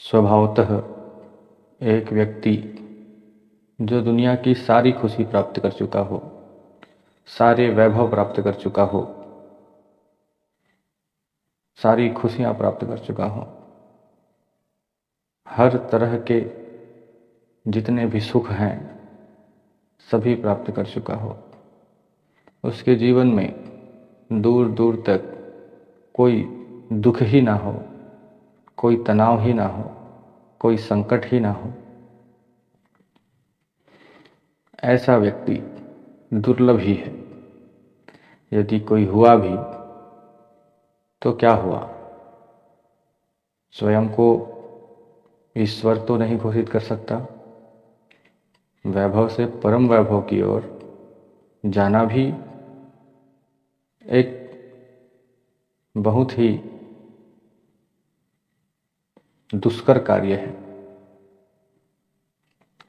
स्वभावतः एक व्यक्ति जो दुनिया की सारी खुशी प्राप्त कर चुका हो, सारे वैभव प्राप्त कर चुका हो, सारी खुशियां प्राप्त कर चुका हो, हर तरह के जितने भी सुख हैं सभी प्राप्त कर चुका हो, उसके जीवन में दूर दूर तक कोई दुख ही ना हो, कोई तनाव ही ना हो, कोई संकट ही ना हो, ऐसा व्यक्ति दुर्लभ ही है। यदि कोई हुआ भी तो क्या हुआ, स्वयं को ईश्वर तो नहीं घोषित कर सकता, वैभव से परम वैभव की ओर जाना भी एक बहुत ही दुष्कर कार्य है।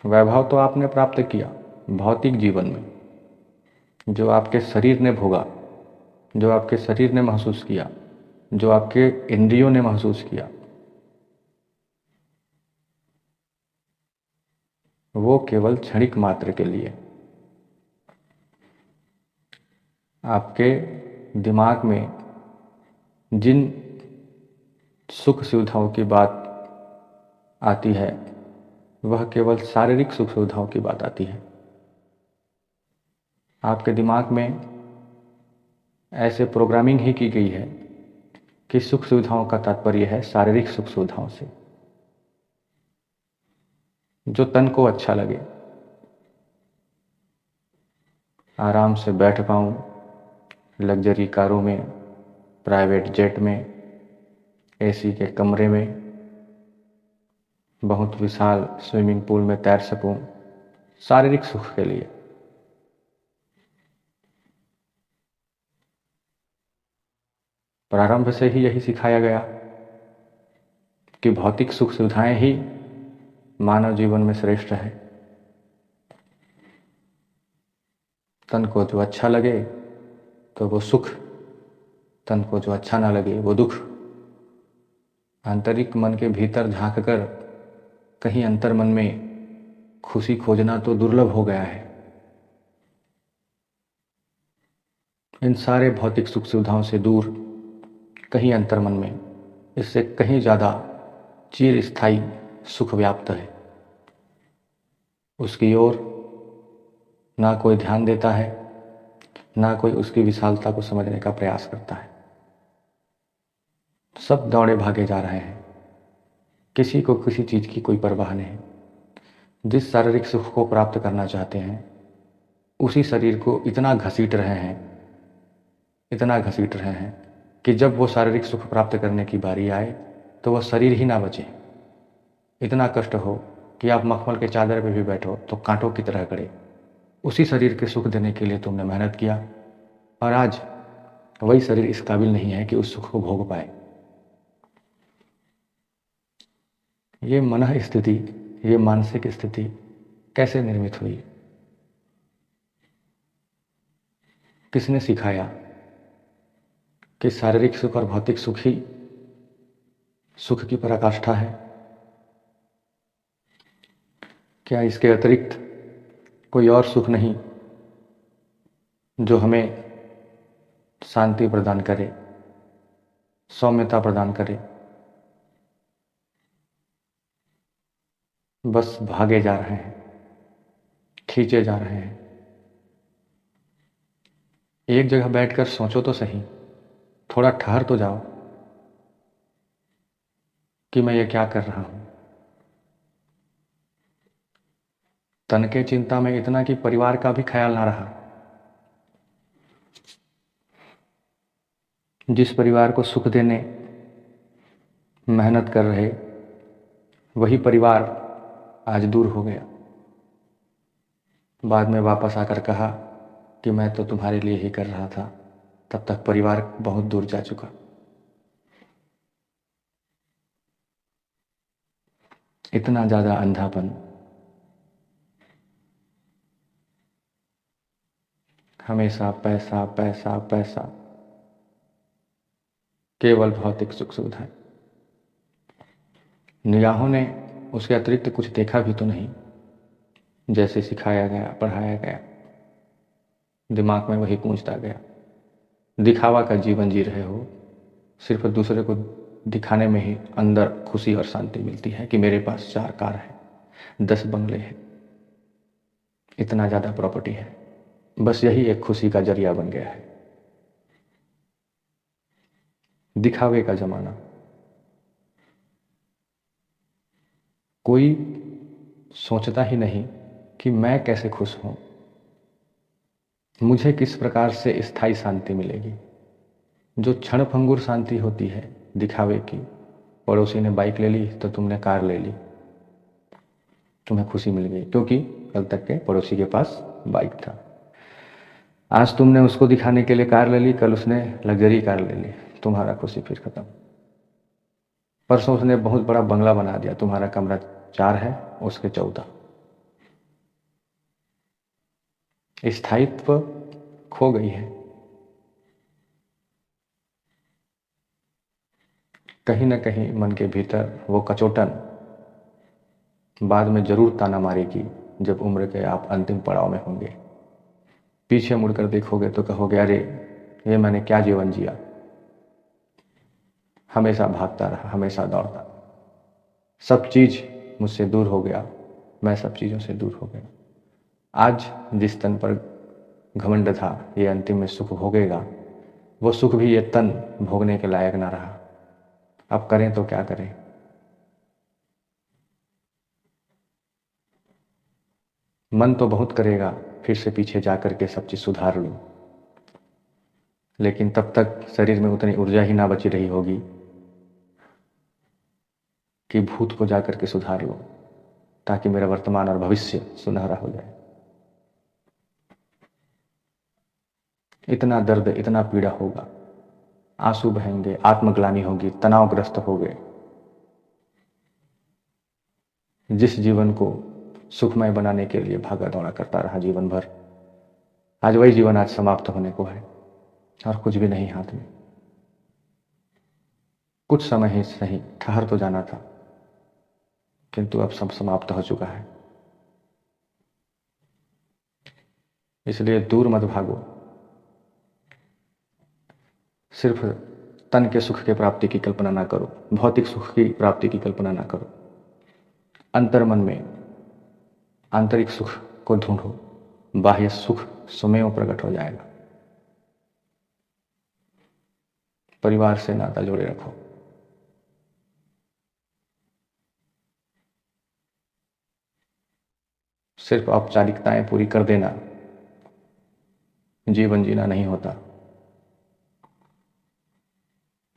वैभव तो आपने प्राप्त किया भौतिक जीवन में, जो आपके शरीर ने भोगा, जो आपके शरीर ने महसूस किया, जो आपके इंद्रियों ने महसूस किया, वो केवल क्षणिक मात्र के लिए। आपके दिमाग में जिन सुख सुविधाओं की बात आती है वह केवल शारीरिक सुख सुविधाओं की बात आती है। आपके दिमाग में ऐसे प्रोग्रामिंग ही की गई है कि सुख सुविधाओं का तात्पर्य है शारीरिक सुख सुविधाओं से, जो तन को अच्छा लगे, आराम से बैठ पाऊं लग्जरी कारों में, प्राइवेट जेट में, एसी के कमरे में, बहुत विशाल स्विमिंग पूल में तैर सकूं, शारीरिक सुख के लिए। प्रारंभ से ही यही सिखाया गया कि भौतिक सुख सुविधाएं ही मानव जीवन में श्रेष्ठ है। तन को जो अच्छा लगे तो वो सुख, तन को जो अच्छा ना लगे वो दुख। आंतरिक मन के भीतर झांक कर कहीं अंतर मन में खुशी खोजना तो दुर्लभ हो गया है। इन सारे भौतिक सुख सुविधाओं से दूर कहीं अंतर मन में इससे कहीं ज़्यादा चिर स्थायी सुख व्याप्त है। उसकी ओर ना कोई ध्यान देता है, ना कोई उसकी विशालता को समझने का प्रयास करता है। सब दौड़े भागे जा रहे हैं, किसी को किसी चीज़ की कोई परवाह नहीं। जिस शारीरिक सुख को प्राप्त करना चाहते हैं उसी शरीर को इतना घसीट रहे हैं, इतना घसीट रहे हैं कि जब वो शारीरिक सुख प्राप्त करने की बारी आए तो वह शरीर ही ना बचे। इतना कष्ट हो कि आप मखमल के चादर पे भी बैठो तो कांटों की तरह गड़े। उसी शरीर के सुख देने के लिए तुमने मेहनत किया और आज वही शरीर इस काबिल नहीं है कि उस सुख को भोग पाए। ये मन स्थिति, ये मानसिक स्थिति कैसे निर्मित हुई? किसने सिखाया कि शारीरिक सुख और भौतिक सुख ही सुख की पराकाष्ठा है? क्या इसके अतिरिक्त कोई और सुख नहीं जो हमें शांति प्रदान करे, सौम्यता प्रदान करे? बस भागे जा रहे हैं, खींचे जा रहे हैं। एक जगह बैठकर सोचो तो सही, थोड़ा ठहर तो जाओ कि मैं ये क्या कर रहा हूं। तन के चिंता में इतना कि परिवार का भी ख्याल ना रहा। जिस परिवार को सुख देने मेहनत कर रहे वही परिवार आज दूर हो गया। बाद में वापस आकर कहा कि मैं तो तुम्हारे लिए ही कर रहा था, तब तक परिवार बहुत दूर जा चुका। इतना ज्यादा अंधापन हमेशा पैसा पैसा पैसा, केवल भौतिक सुख सुविधाएं। निगाहों ने उसके अतिरिक्त कुछ देखा भी तो नहीं। जैसे सिखाया गया, पढ़ाया गया, दिमाग में वही गूंजता गया। दिखावा का जीवन जी रहे हो, सिर्फ दूसरे को दिखाने में ही अंदर खुशी और शांति मिलती है कि मेरे पास 4 कार है, 10 बंगले हैं, इतना ज़्यादा प्रॉपर्टी है। बस यही एक खुशी का जरिया बन गया है। दिखावे का ज़माना। कोई सोचता ही नहीं कि मैं कैसे खुश हूँ, मुझे किस प्रकार से स्थायी शांति मिलेगी। जो क्षणभंगुर शांति होती है दिखावे की, पड़ोसी ने बाइक ले ली तो तुमने कार ले ली, तुम्हें खुशी मिल गई क्योंकि कल तक के पड़ोसी के पास बाइक था। आज तुमने उसको दिखाने के लिए कार ले ली, कल उसने लग्जरी कार ले ली, तुम्हारा खुशी फिर खत्म। परसों उसने बहुत बड़ा बंगला बना दिया, तुम्हारा कमरा 4 है, उसके 14। स्थायित्व खो गई है। कहीं ना कहीं मन के भीतर वो कचोटन बाद में जरूर ताना मारेगी जब उम्र के आप अंतिम पड़ाव में होंगे। पीछे मुड़कर देखोगे तो कहोगे, अरे ये मैंने क्या जीवन जिया, हमेशा भागता रहा, हमेशा दौड़ता, सब चीज मुझसे दूर हो गया, मैं सब चीज़ों से दूर हो गया। आज जिस तन पर घमंड था ये अंतिम में सुख भोगेगा, वो सुख भी ये तन भोगने के लायक ना रहा। अब करें तो क्या करें। मन तो बहुत करेगा फिर से पीछे जाकर के सब चीज सुधार लूं, लेकिन तब तक शरीर में उतनी ऊर्जा ही ना बची रही होगी कि भूत को जाकर के सुधार लूं, ताकि मेरा वर्तमान और भविष्य सुनहरा हो जाए। इतना दर्द, इतना पीड़ा होगा, आंसू बहेंगे, आत्मग्लानि होगी, तनावग्रस्त हो गए। जिस जीवन को सुखमय बनाने के लिए भागा दौड़ा करता रहा जीवन भर, आज वही जीवन आज समाप्त होने को है और कुछ भी नहीं हाथ में। कुछ समय ही सही ठहर तो जाना था, किंतु अब सब समाप्त हो चुका है। इसलिए दूर मत भागो। सिर्फ तन के सुख के प्राप्ति की कल्पना ना करो, भौतिक सुख की प्राप्ति की कल्पना ना करो। अंतर्मन में आंतरिक सुख को ढूंढो, बाह्य सुख स्वयं प्रकट हो जाएगा। परिवार से नाता जोड़े रखो। सिर्फ औपचारिकताएं पूरी कर देना जीवन जीना नहीं होता।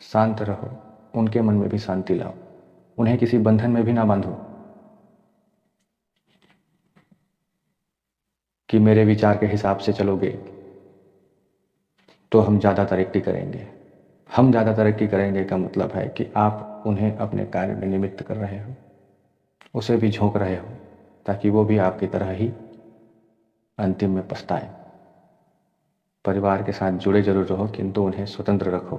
शांत रहो, उनके मन में भी शांति लाओ, उन्हें किसी बंधन में भी ना बांधो कि मेरे विचार के हिसाब से चलोगे तो हम ज़्यादा तरक्की करेंगे। हम ज़्यादा तरक्की करेंगे का मतलब है कि आप उन्हें अपने कार्य में निमित्त कर रहे हो, उसे भी झोंक रहे हो, ताकि वो भी आपकी तरह ही अंतिम में पछताए। परिवार के साथ जुड़े जरूर रहो, किंतु उन्हें स्वतंत्र रखो।